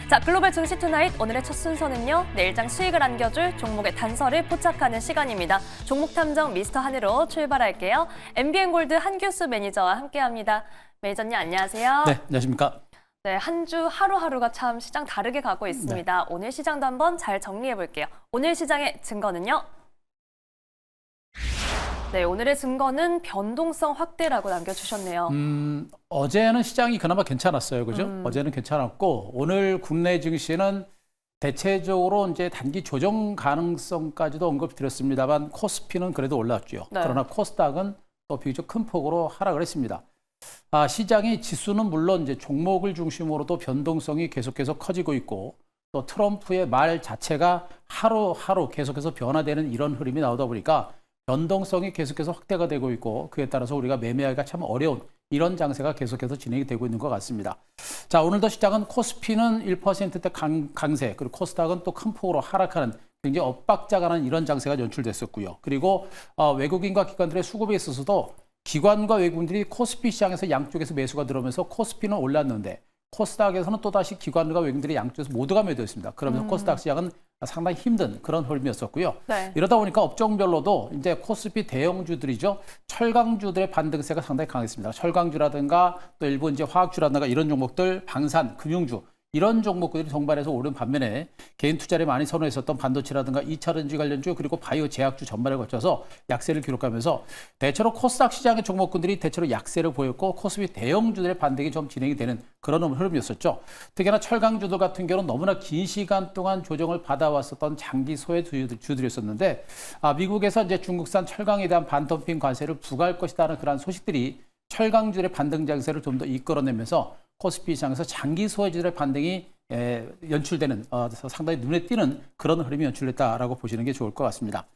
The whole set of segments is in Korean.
자, 글로벌 증시 투나잇 오늘의 첫 순서는요. 내일장 수익을 안겨줄 종목의 단서를 포착하는 시간입니다. 종목 탐정 미스터 한으로 출발할게요. MBN골드 한규수 매니저와 함께합니다. 매니저님 안녕하세요. 네, 안녕하십니까. 네, 한 주 하루하루가 참 시장 다르게 가고 있습니다. 네. 오늘 시장도 한번 잘 정리해 볼게요. 오늘 시장의 증거는요. 네, 오늘의 증거는 변동성 확대라고 남겨주셨네요. 어제는 시장이 그나마 괜찮았어요. 그죠? 어제는 괜찮았고, 오늘 국내 증시는 대체적으로 이제 단기 조정 가능성까지도 언급드렸습니다만, 코스피는 그래도 올랐죠. 네. 그러나 코스닥은 또 비교적 큰 폭으로 하락을 했습니다. 시장의 지수는 물론 이제 종목을 중심으로도 변동성이 계속해서 커지고 있고, 또 트럼프의 말 자체가 하루하루 계속해서 변화되는 이런 흐름이 나오다 보니까 변동성이 계속해서 확대가 되고 있고 그에 따라서 우리가 매매하기가 참 어려운 이런 장세가 계속해서 진행이 되고 있는 것 같습니다. 자, 오늘도 시장은 코스피는 1%대 강세, 그리고 코스닥은 또 큰 폭으로 하락하는 굉장히 엇박자가는 이런 장세가 연출됐었고요. 그리고 외국인과 기관들의 수급에 있어서도 기관과 외국인들이 코스피 시장에서 양쪽에서 매수가 들어오면서 코스피는 올랐는데 코스닥에서는 또다시 기관과 외국인들이 양쪽에서 모두가 매도했습니다. 그러면서 코스닥 시장은 상당히 힘든 그런 흐름이었었고요. 네. 이러다 보니까 업종별로도 이제 코스피 대형주들이죠. 철강주들의 반등세가 상당히 강했습니다. 철강주라든가 또 일부 이제 화학주라든가 이런 종목들, 방산, 금융주 이런 종목들이 동반해서 오른 반면에 개인 투자를 많이 선호했었던 반도체라든가 2차전지 관련주 그리고 바이오 제약주 전반을 거쳐서 약세를 기록하면서 대체로 코스닥 시장의 종목군들이 대체로 약세를 보였고 코스피 대형주들의 반등이 좀 진행이 되는 그런 흐름이었었죠. 특히나 철강주들 같은 경우는 너무나 긴 시간 동안 조정을 받아왔었던 장기 소외 주들이었었는데 미국에서 이제 중국산 철강에 대한 반덤핑 관세를 부과할 것이라는 그런 소식들이 철강주의 반등 장세를 좀 더 이끌어내면서 코스피 시장에서 장기 소외주들의 반등이 연출되는 상당히 눈에 띄는 그런 흐름이 연출됐다라고 보시는 게 좋을 것 같습니다.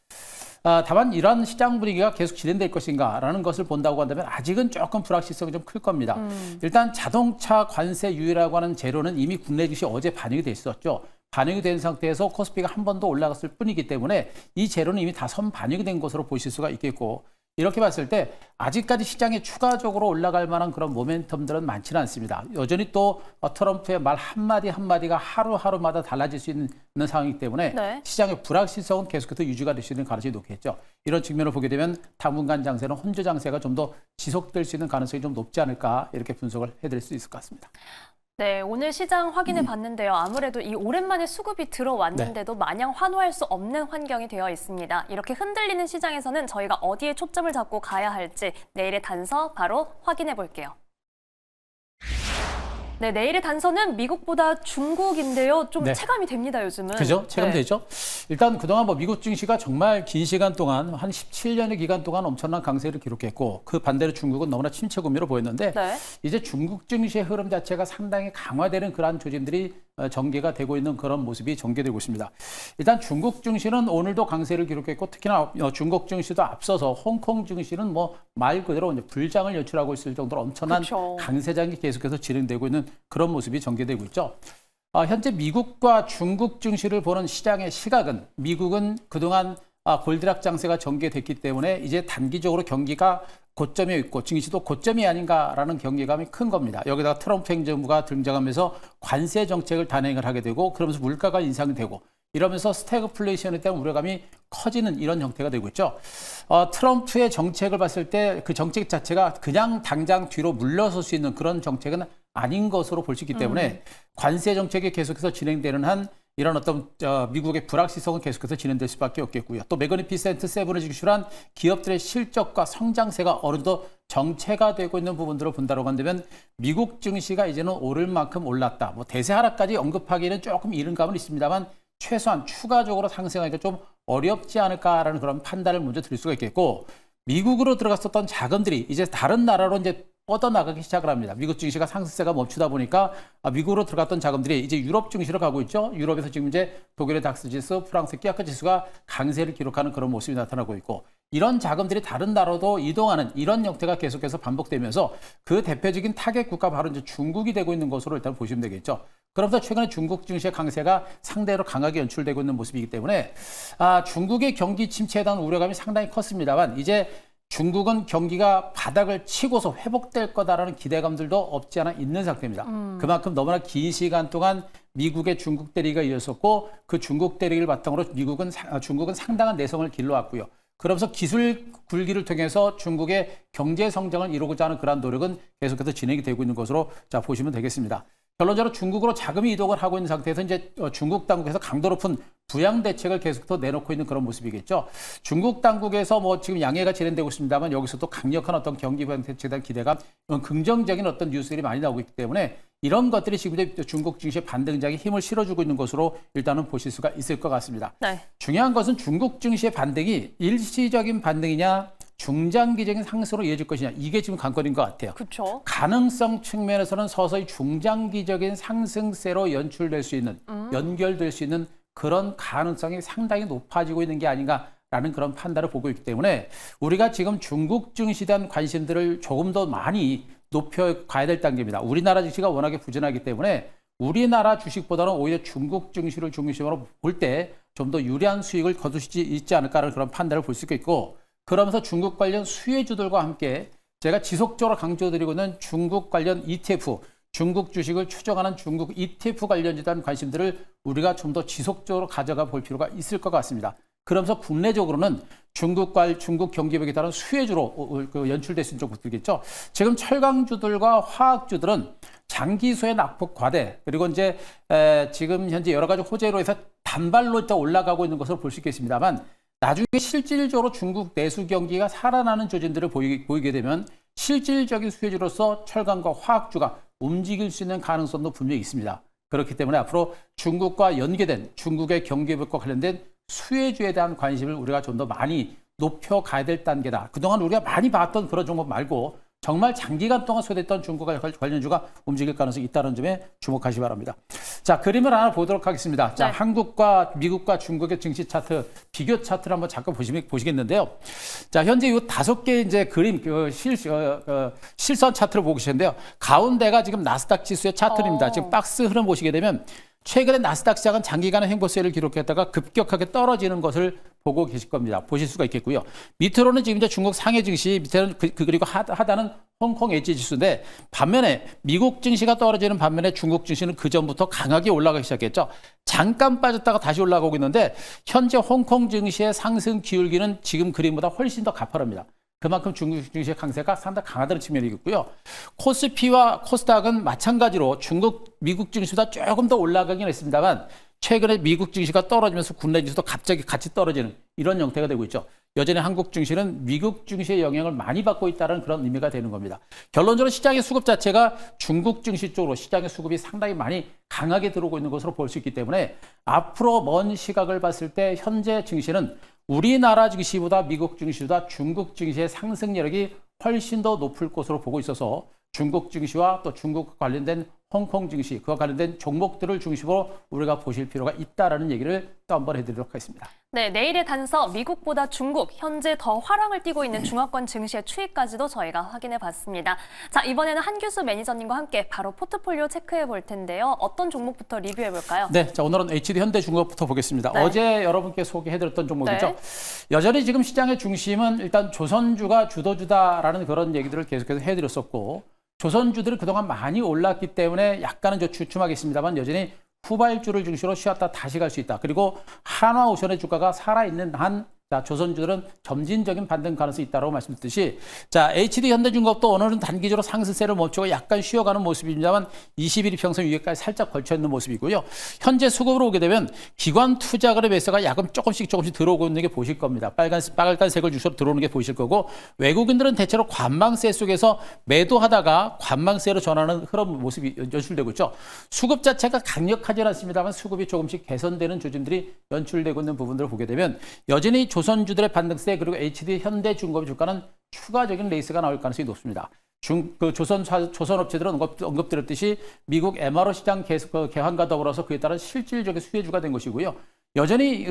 다만 이러한 시장 분위기가 계속 진행될 것인가라는 것을 본다고 한다면 아직은 조금 불확실성이 좀 클 겁니다. 일단 자동차 관세 유예라고 하는 재료는 이미 국내 증시 어제 반영이 돼 있었죠. 반영이 된 상태에서 코스피가 한 번 더 올라갔을 뿐이기 때문에 이 재료는 이미 다 반영이 된 것으로 보실 수가 있겠고 이렇게 봤을 때 아직까지 시장에 추가적으로 올라갈 만한 그런 모멘텀들은 많지는 않습니다. 여전히 또 트럼프의 말 한마디 한마디가 하루하루마다 달라질 수 있는 상황이기 때문에 네. 시장의 불확실성은 계속해서 유지가 될 수 있는 가능성이 높겠죠. 이런 측면을 보게 되면 당분간 장세는 혼조 장세가 좀 더 지속될 수 있는 가능성이 좀 높지 않을까 이렇게 분석을 해드릴 수 있을 것 같습니다. 네, 오늘 시장 확인해 봤는데요. 아무래도 이 오랜만에 수급이 들어왔는데도 네. 마냥 환호할 수 없는 환경이 되어 있습니다. 이렇게 흔들리는 시장에서는 저희가 어디에 초점을 잡고 가야 할지 내일의 단서 바로 확인해 볼게요. 네, 내일의 단서는 미국보다 중국인데요. 좀 네. 체감이 됩니다, 요즘은. 그죠? 체감되죠? 네. 일단 그동안 미국 증시가 정말 긴 시간 동안 한 17년의 기간 동안 엄청난 강세를 기록했고 그 반대로 중국은 너무나 침체 구미로 보였는데 네. 이제 중국 증시의 흐름 자체가 상당히 강화되는 그러한 조짐들이 전개가 되고 있는 그런 모습이 전개되고 있습니다. 일단 중국 증시는 오늘도 강세를 기록했고 특히나 중국 증시도 앞서서 홍콩 증시는 말 그대로 이제 불장을 연출하고 있을 정도로 엄청난 그쵸. 강세장이 계속해서 진행되고 있는 그런 모습이 전개되고 있죠. 현재 미국과 중국 증시를 보는 시장의 시각은 미국은 그동안 골드락 장세가 전개됐기 때문에 이제 단기적으로 경기가 고점에 있고 증시도 고점이 아닌가라는 경계감이 큰 겁니다. 여기다가 트럼프 행정부가 등장하면서 관세 정책을 단행을 하게 되고 그러면서 물가가 인상이 되고 이러면서 스태그플레이션에 대한 우려감이 커지는 이런 형태가 되고 있죠. 트럼프의 정책을 봤을 때 그 정책 자체가 그냥 당장 뒤로 물러설 수 있는 그런 정책은 아닌 것으로 볼 수 있기 때문에 관세 정책이 계속해서 진행되는 한 이런 어떤 미국의 불확실성은 계속해서 진행될 수밖에 없겠고요. 또 매그니피센트 세븐을 지출한 기업들의 실적과 성장세가 어느 정도 정체가 되고 있는 부분들을 본다고 한다면 미국 증시가 이제는 오를 만큼 올랐다. 대세 하락까지 언급하기는 조금 이른 감은 있습니다만 최소한 추가적으로 상승하기가 좀 어렵지 않을까라는 그런 판단을 먼저 드릴 수가 있겠고 미국으로 들어갔었던 자금들이 이제 다른 나라로 이제 뻗어나가기 시작을 합니다. 미국 증시가 상승세가 멈추다 보니까 미국으로 들어갔던 자금들이 이제 유럽 증시로 가고 있죠. 유럽에서 지금 이제 독일의 닥스 지수, 프랑스의 끼아크 지수가 강세를 기록하는 그런 모습이 나타나고 있고 이런 자금들이 다른 나라로 이동하는 이런 형태가 계속해서 반복되면서 그 대표적인 타겟 국가 바로 이제 중국이 되고 있는 것으로 일단 보시면 되겠죠. 그러면서 최근에 중국 증시의 강세가 상대로 강하게 연출되고 있는 모습이기 때문에 중국의 경기 침체에 대한 우려감이 상당히 컸습니다만 이제 중국은 경기가 바닥을 치고서 회복될 거다라는 기대감들도 없지 않아 있는 상태입니다. 그만큼 너무나 긴 시간 동안 미국의 중국 대리가 이었었고 그 중국 대리를 바탕으로 중국은 상당한 내성을 길러왔고요. 그러면서 기술 굴기를 통해서 중국의 경제 성장을 이루고자 하는 그러한 노력은 계속해서 진행이 되고 있는 것으로 보시면 되겠습니다. 결론적으로 중국으로 자금이 이동을 하고 있는 상태에서 이제 중국 당국에서 강도 높은 부양 대책을 계속해서 내놓고 있는 그런 모습이겠죠. 중국 당국에서 뭐 지금 양해가 진행되고 있습니다만 여기서도 강력한 어떤 경기 부양 대책에 대한 기대감, 긍정적인 어떤 뉴스들이 많이 나오고 있기 때문에 이런 것들이 지금 이제 중국 증시의 반등장에 힘을 실어주고 있는 것으로 일단은 보실 수가 있을 것 같습니다. 네. 중요한 것은 중국 증시의 반등이 일시적인 반등이냐 중장기적인 상승으로 이어질 것이냐 이게 지금 관건인 것 같아요. 그렇죠. 가능성 측면에서는 서서히 중장기적인 상승세로 연출될 수 있는 연결될 수 있는 그런 가능성이 상당히 높아지고 있는 게 아닌가라는 그런 판단을 보고 있기 때문에 우리가 지금 중국 증시에 대한 관심들을 조금 더 많이 높여가야 될 단계입니다. 우리나라 증시가 워낙에 부진하기 때문에 우리나라 주식보다는 오히려 중국 증시를 중심으로 볼 때 좀 더 유리한 수익을 거둘 수 있지 않을까라는 그런 판단을 볼 수 있겠고 그러면서 중국 관련 수혜주들과 함께 제가 지속적으로 강조드리고 있는 중국 관련 ETF, 중국 주식을 추정하는 중국 ETF 관련주에 대한 관심들을 우리가 좀 더 지속적으로 가져가 볼 필요가 있을 것 같습니다. 그러면서 국내적으로는 중국 경기력에 따른 수혜주로 연출될 수 있는 쪽들이겠죠. 지금 철강주들과 화학주들은 장기소의 낙폭 과대 그리고 이제 지금 현재 여러 가지 호재로 해서 단발로 일단 올라가고 있는 것으로 볼 수 있겠습니다만 나중에 실질적으로 중국 내수 경기가 살아나는 조짐들을 보이게 되면 실질적인 수혜주로서 철강과 화학주가 움직일 수 있는 가능성도 분명히 있습니다. 그렇기 때문에 앞으로 중국과 연계된 중국의 경기력과 관련된 수혜주에 대한 관심을 우리가 좀 더 많이 높여가야 될 단계다. 그동안 우리가 많이 봤던 그런 종목 말고 정말 장기간 동안 소외됐던 중국과 관련주가 움직일 가능성이 있다는 점에 주목하시기 바랍니다. 자, 그림을 하나 보도록 하겠습니다. 자, 네. 한국과 미국과 중국의 증시 차트, 비교 차트를 한번 잠깐 보시겠는데요. 자, 현재 이 5개 이제 그림, 실선 차트를 보고 계시는데요. 가운데가 지금 나스닥 지수의 차트입니다. 지금 박스 흐름 보시게 되면 최근에 나스닥 시장은 장기간의 횡보세를 기록했다가 급격하게 떨어지는 것을 보고 계실 겁니다. 보실 수가 있겠고요. 밑으로는 지금 이제 중국 상해 증시, 밑에는 그리고 하단은 홍콩 엣지 지수인데 반면에 미국 증시가 떨어지는 반면에 중국 증시는 그 전부터 강하게 올라가기 시작했죠. 잠깐 빠졌다가 다시 올라가고 있는데 현재 홍콩 증시의 상승 기울기는 지금 그림보다 훨씬 더 가파릅니다. 그만큼 중국 증시의 강세가 상당히 강하다는 측면이 있고요. 코스피와 코스닥은 마찬가지로 미국 증시보다 조금 더 올라가긴 했습니다만 최근에 미국 증시가 떨어지면서 국내 증시도 갑자기 같이 떨어지는 이런 형태가 되고 있죠. 여전히 한국 증시는 미국 증시의 영향을 많이 받고 있다는 그런 의미가 되는 겁니다. 결론적으로 시장의 수급 자체가 중국 증시 쪽으로 시장의 수급이 상당히 많이 강하게 들어오고 있는 것으로 볼 수 있기 때문에 앞으로 먼 시각을 봤을 때 현재 증시는 우리나라 증시보다 미국 증시보다 중국 증시의 상승력이 훨씬 더 높을 것으로 보고 있어서 중국 증시와 또 중국 관련된 홍콩 증시, 그와 관련된 종목들을 중심으로 우리가 보실 필요가 있다는 얘기를 또 한번 해드리도록 하겠습니다. 네, 내일의 단서 미국보다 중국, 현재 더 화랑을 띠고 있는 중화권 증시의 추이까지도 저희가 확인해 봤습니다. 자, 이번에는 한규수 매니저님과 함께 바로 포트폴리오 체크해 볼 텐데요. 어떤 종목부터 리뷰해 볼까요? 네, 자, 오늘은 HD 현대중공업부터 보겠습니다. 네. 어제 여러분께 소개해드렸던 종목이죠. 네. 여전히 지금 시장의 중심은 일단 조선주가 주도주다라는 그런 얘기들을 계속해서 해드렸었고 조선주들이 그동안 많이 올랐기 때문에 약간은 주춤하겠습니다만 여전히 후발주를 중심으로 쉬었다 다시 갈 수 있다. 그리고 한화오션의 주가가 살아있는 한 조선주들은 점진적인 반등 가능성이 있다고 말씀드렸듯이 자 HD 현대중공업도 오늘은 단기적으로 상승세를 멈추고 약간 쉬어가는 모습입니다만 21일 평선 위에까지 살짝 걸쳐 있는 모습이고요. 현재 수급으로 오게 되면 기관 투자거래 매수가 야금 조금씩 들어오고 있는 게 보실 겁니다. 빨간색을 주셔서 들어오는 게 보이실 거고 외국인들은 대체로 관망세 속에서 매도하다가 관망세로 전하는 흐름 모습이 연출되고 있죠. 수급 자체가 강력하지 않습니다만 수급이 조금씩 개선되는 조짐들이 연출되고 있는 부분들을 보게 되면 여전히 조선주들의 반등세 그리고 HD 현대중공업 주가는 추가적인 레이스가 나올 가능성이 높습니다. 조선업체들은 언급드렸듯이 미국 MRO 시장 개환과 더불어서 그에 따른 실질적인 수혜주가 된 것이고요. 여전히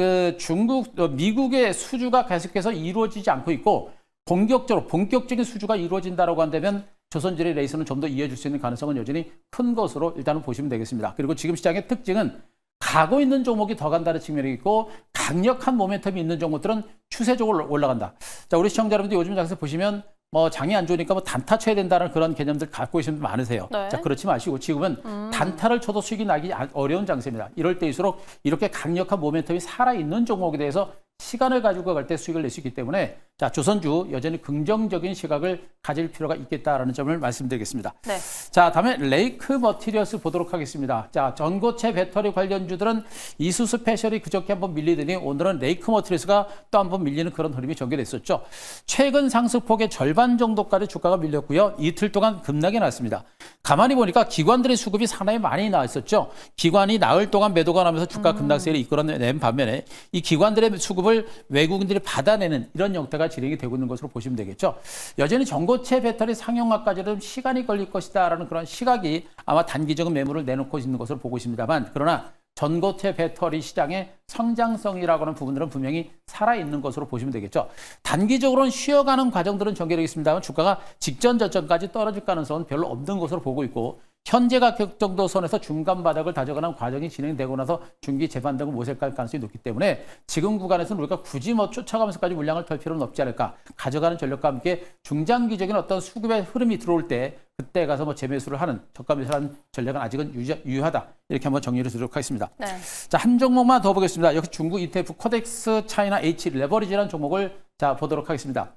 미국의 수주가 계속해서 이루어지지 않고 있고 본격적인 수주가 이루어진다고 한다면 조선주의 레이스는 좀 더 이어질 수 있는 가능성은 여전히 큰 것으로 일단은 보시면 되겠습니다. 그리고 지금 시장의 특징은 가고 있는 종목이 더 간다는 측면이 있고 강력한 모멘텀이 있는 종목들은 추세적으로 올라간다. 자, 우리 시청자 여러분들 요즘 장세 보시면 뭐 장이 안 좋으니까 뭐 단타 쳐야 된다는 그런 개념들 갖고 계시는 분 많으세요. 네. 자, 그렇지 마시고 지금은 단타를 쳐도 수익이 나기 어려운 장세입니다. 이럴 때일수록 이렇게 강력한 모멘텀이 살아있는 종목에 대해서 시간을 가지고 갈 때 수익을 낼 수 있기 때문에 자, 조선주 여전히 긍정적인 시각을 가질 필요가 있겠다라는 점을 말씀드리겠습니다. 네. 자, 다음에 레이크 머티리얼스 보도록 하겠습니다. 자, 전고체 배터리 관련주들은 이수스 패셜이 그저께 한번 밀리더니 오늘은 레이크 머티리얼스가 또 한번 밀리는 그런 흐름이 전개됐었죠. 최근 상승폭의 절반 정도까지 주가가 밀렸고요. 이틀 동안 급락이 났습니다. 가만히 보니까 기관들의 수급이 상당히 많이 나와 있었죠. 기관이 나흘 동안 매도가 나면서 주가 급락세를 이끌어낸 반면에 이 기관들의 수급을 외국인들이 받아내는 이런 형태가 진행이 되고 있는 것으로 보시면 되겠죠. 여전히 전고체 배터리 상용화까지는 시간이 걸릴 것이다라는 그런 시각이 아마 단기적인 매물을 내놓고 있는 것으로 보고 있습니다만, 그러나 전고체 배터리 시장의 성장성이라고 하는 부분들은 분명히 살아있는 것으로 보시면 되겠죠. 단기적으로는 쉬어가는 과정들은 전개되어 있습니다만 주가가 직전 저점까지 떨어질 가능성은 별로 없는 것으로 보고 있고, 현재 가격 정도 선에서 중간 바닥을 다져가는 과정이 진행되고 나서 중기 재반등을 모색할 가능성이 높기 때문에 지금 구간에서는 우리가 굳이 뭐 쫓아가면서까지 물량을 털 필요는 없지 않을까. 가져가는 전략과 함께 중장기적인 어떤 수급의 흐름이 들어올 때 그때 가서 뭐 재매수를 하는, 저가 매수를 하는 전략은 아직은 유효하다. 이렇게 한번 정리를 드리도록 하겠습니다. 네. 자, 한 종목만 더 보겠습니다. 여기 중국 ETF 코덱스 차이나 H 레버리지라는 종목을 자 보도록 하겠습니다.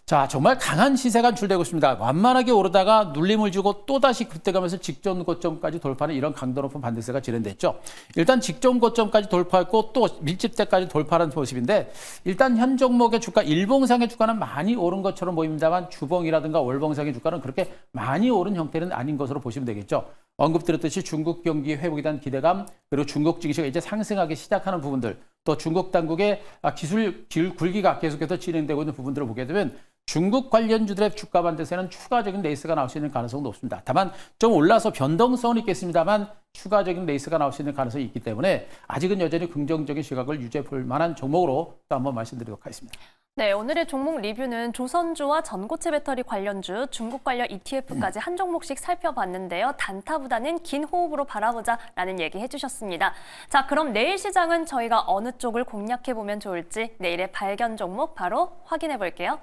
자, 정말 강한 시세가 연출되고 있습니다. 완만하게 오르다가 눌림을 주고 또다시 급등하면서 직전 고점까지 돌파하는 이런 강도 높은 반등세가 진행됐죠. 일단 직전 고점까지 돌파했고 또 밀집대까지 돌파하는 모습인데, 일단 현 종목의 주가 일봉상의 주가는 많이 오른 것처럼 보입니다만 주봉이라든가 월봉상의 주가는 그렇게 많이 오른 형태는 아닌 것으로 보시면 되겠죠. 언급드렸듯이 중국 경기 회복에 대한 기대감, 그리고 중국 증시가 이제 상승하기 시작하는 부분들, 또 중국 당국의 기술 굴기가 계속해서 진행되고 있는 부분들을 보게 되면 중국 관련주들의 주가 반등세는 추가적인 레이스가 나올 수 있는 가능성은 높습니다. 다만 좀 올라서 변동성은 있겠습니다만 추가적인 레이스가 나올 수 있는 가능성이 있기 때문에 아직은 여전히 긍정적인 시각을 유지해 볼 만한 종목으로 또 한번 말씀드리도록 하겠습니다. 네, 오늘의 종목 리뷰는 조선주와 전고체 배터리 관련주, 중국 관련 ETF까지 한 종목씩 살펴봤는데요. 단타보다는 긴 호흡으로 바라보자라는 얘기 해주셨습니다. 자, 그럼 내일 시장은 저희가 어느 쪽을 공략해보면 좋을지 내일의 발견 종목 바로 확인해 볼게요.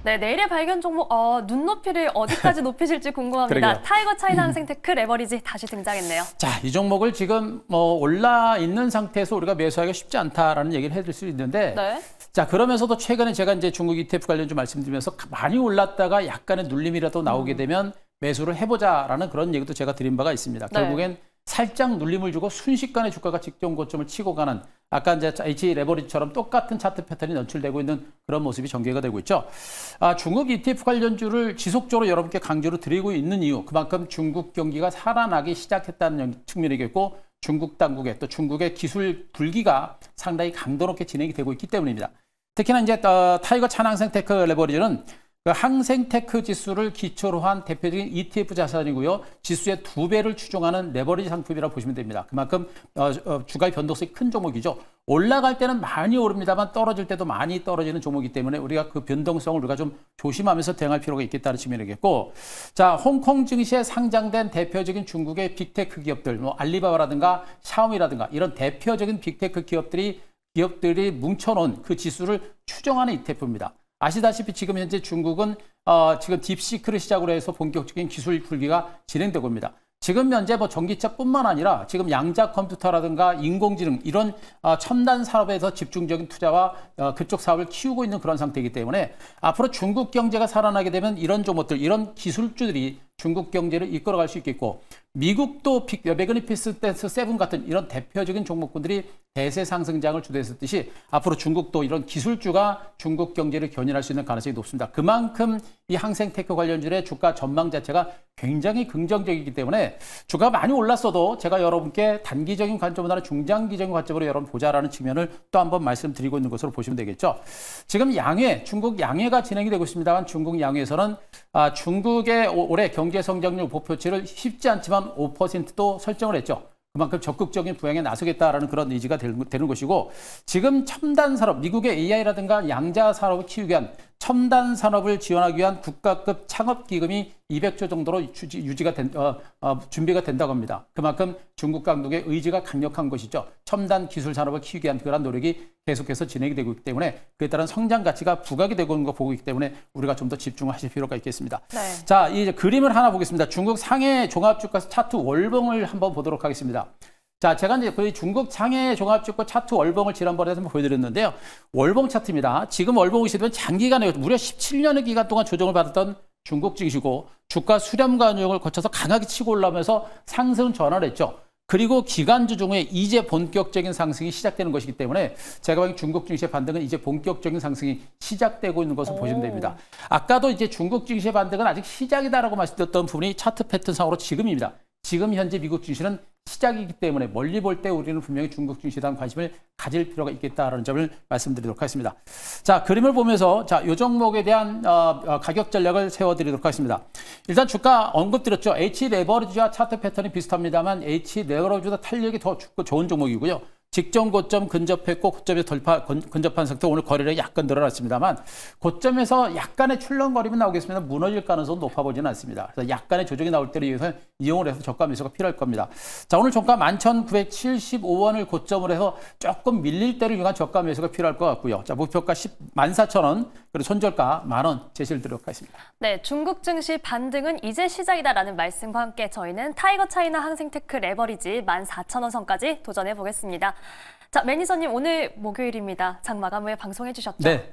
네, 내일의 발견 종목, 눈높이를 어디까지 높이실지 궁금합니다. 타이거 차이나 항생테크 레버리지 다시 등장했네요. 자, 이 종목을 지금 뭐 올라 있는 상태에서 우리가 매수하기가 쉽지 않다라는 얘기를 해드릴 수 있는데, 네. 자, 그러면서도 최근에 제가 이제 중국 ETF 관련 좀 말씀드리면서 많이 올랐다가 약간의 눌림이라도 나오게 되면 매수를 해보자라는 그런 얘기도 제가 드린 바가 있습니다. 네. 결국엔 살짝 눌림을 주고 순식간에 주가가 직전 고점을 치고 가는, 아까 이제 H 레버리지처럼 똑같은 차트 패턴이 연출되고 있는 그런 모습이 전개가 되고 있죠. 중국 ETF 관련주를 지속적으로 여러분께 강조를 드리고 있는 이유, 그만큼 중국 경기가 살아나기 시작했다는 측면이겠고, 중국 당국의 또 중국의 기술 불기가 상당히 강도 높게 진행이 되고 있기 때문입니다. 특히나 이제 타이거 찬항생테크 레버리지는 그 항생테크 지수를 기초로 한 대표적인 ETF 자산이고요. 지수의 2배를 추종하는 레버리지 상품이라고 보시면 됩니다. 그만큼 주가의 변동성이 큰 종목이죠. 올라갈 때는 많이 오릅니다만 떨어질 때도 많이 떨어지는 종목이기 때문에 우리가 그 변동성을 우리가 좀 조심하면서 대응할 필요가 있겠다는 측면이겠고, 자, 홍콩 증시에 상장된 대표적인 중국의 빅테크 기업들, 뭐 알리바바라든가 샤오미라든가 이런 대표적인 빅테크 기업들이 뭉쳐놓은 그 지수를 추정하는 ETF입니다. 아시다시피 지금 현재 중국은 지금 딥시크를 시작으로 해서 본격적인 기술 불기가 진행되고 있습니다. 지금 현재 뭐 전기차뿐만 아니라 지금 양자 컴퓨터라든가 인공지능 이런 첨단 산업에서 집중적인 투자와 그쪽 사업을 키우고 있는 그런 상태이기 때문에 앞으로 중국 경제가 살아나게 되면 이런 종목들, 이런 기술주들이 중국 경제를 이끌어갈 수 있겠고, 미국도 매그니피스 7 같은 이런 대표적인 종목군들이 대세 상승장을 주도했었듯이 앞으로 중국도 이런 기술주가 중국 경제를 견인할 수 있는 가능성이 높습니다. 그만큼 이 항생테크 관련주의 주가 전망 자체가 굉장히 긍정적이기 때문에 주가가 많이 올랐어도 제가 여러분께 단기적인 관점보다는 중장기적인 관점으로 여러분 보자라는 측면을 또 한번 말씀드리고 있는 것으로 보시면 되겠죠. 지금 중국 양회가 진행이 되고 있습니다만, 중국 양회에서는 중국의 올해 경제 성장률 목표치를 쉽지 않지만 5%도 설정을 했죠. 그만큼 적극적인 부양에 나서겠다라는 그런 의지가 되는 것이고, 지금 첨단 산업, 미국의 AI라든가 양자 산업을 키우기 위한 첨단 산업을 지원하기 위한 국가급 창업기금이 200조 정도로 준비가 된다고 합니다. 그만큼 중국 당국의 의지가 강력한 것이죠. 첨단 기술 산업을 키우기 위한 그런 노력이 계속해서 진행이 되고 있기 때문에 그에 따른 성장 가치가 부각이 되고 있는 거 보고 있기 때문에 우리가 좀 더 집중하실 필요가 있겠습니다. 네. 자, 이제 그림을 하나 보겠습니다. 중국 상해 종합주가 차트 월봉을 한번 보도록 하겠습니다. 자, 제가 이제 거의 중국 상해 종합주가 차트 월봉을 지난번에 한번 보여드렸는데요. 월봉 차트입니다. 지금 월봉 보시면 장기간에 무려 17년의 기간 동안 조정을 받았던 중국 증시고 주가 수렴 과정을 거쳐서 강하게 치고 올라오면서 상승 전환을 했죠. 그리고 기간주 중에 이제 본격적인 상승이 시작되는 것이기 때문에 제가 보기엔 중국 증시의 반등은 이제 본격적인 상승이 시작되고 있는 것으로 보시면 됩니다. 아까도 이제 중국 증시의 반등은 아직 시작이다라고 말씀드렸던 부분이 차트 패턴상으로 지금입니다. 지금 현재 미국 증시는 시작이기 때문에 멀리 볼 때 우리는 분명히 중국 증시에 대한 관심을 가질 필요가 있겠다라는 점을 말씀드리도록 하겠습니다. 자, 그림을 보면서 자, 이 종목에 대한 가격 전략을 세워드리도록 하겠습니다. 일단 주가 언급드렸죠. H-레버리지와 차트 패턴이 비슷합니다만 H-레버리지보다 탄력이 더 좋은 종목이고요. 직전 고점 근접했고 고점에 근접한 상태 오늘 거래량이 약간 늘어났습니다만 고점에서 약간의 출렁거림은 나오겠습니다. 무너질 가능성은 높아 보지는 않습니다. 그래서 약간의 조정이 나올 때를 위해서 이용을 해서 저가 매수가 필요할 겁니다. 자, 오늘 종가 11,975원을 고점으로 해서 조금 밀릴 때를 위한 저가 매수가 필요할 것 같고요. 자, 목표가 14,000원 그리고 손절가 10,000원 제시를 드리도록 하겠습니다. 네, 중국 증시 반등은 이제 시작이다라는 말씀과 함께 저희는 타이거 차이나 항생테크 레버리지 14,000원 선까지 도전해 보겠습니다. 자, 매니저님 오늘 목요일입니다. 장 마감 후에 방송해 주셨죠? 네.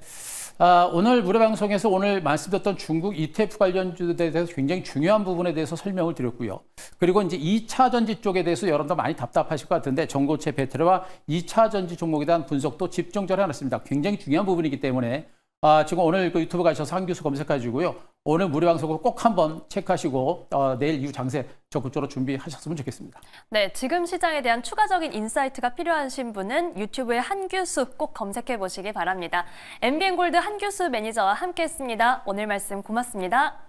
오늘 무료 방송에서 오늘 말씀드렸던 중국 ETF 관련주들에 대해서 굉장히 중요한 부분에 대해서 설명을 드렸고요. 그리고 이제 2차 전지 쪽에 대해서 여러분들 많이 답답하실 것 같은데 전고체 배터리와 2차 전지 종목에 대한 분석도 집중적으로 해놨습니다. 굉장히 중요한 부분이기 때문에 지금 오늘 그 유튜브 가셔서 한규수 검색하시고요. 오늘 무료 방송으로 꼭 한번 체크하시고 내일 이후 장세 적극적으로 준비하셨으면 좋겠습니다. 네, 지금 시장에 대한 추가적인 인사이트가 필요하신 분은 유튜브에 한규수 꼭 검색해 보시기 바랍니다. MBN골드 한규수 매니저와 함께했습니다. 오늘 말씀 고맙습니다.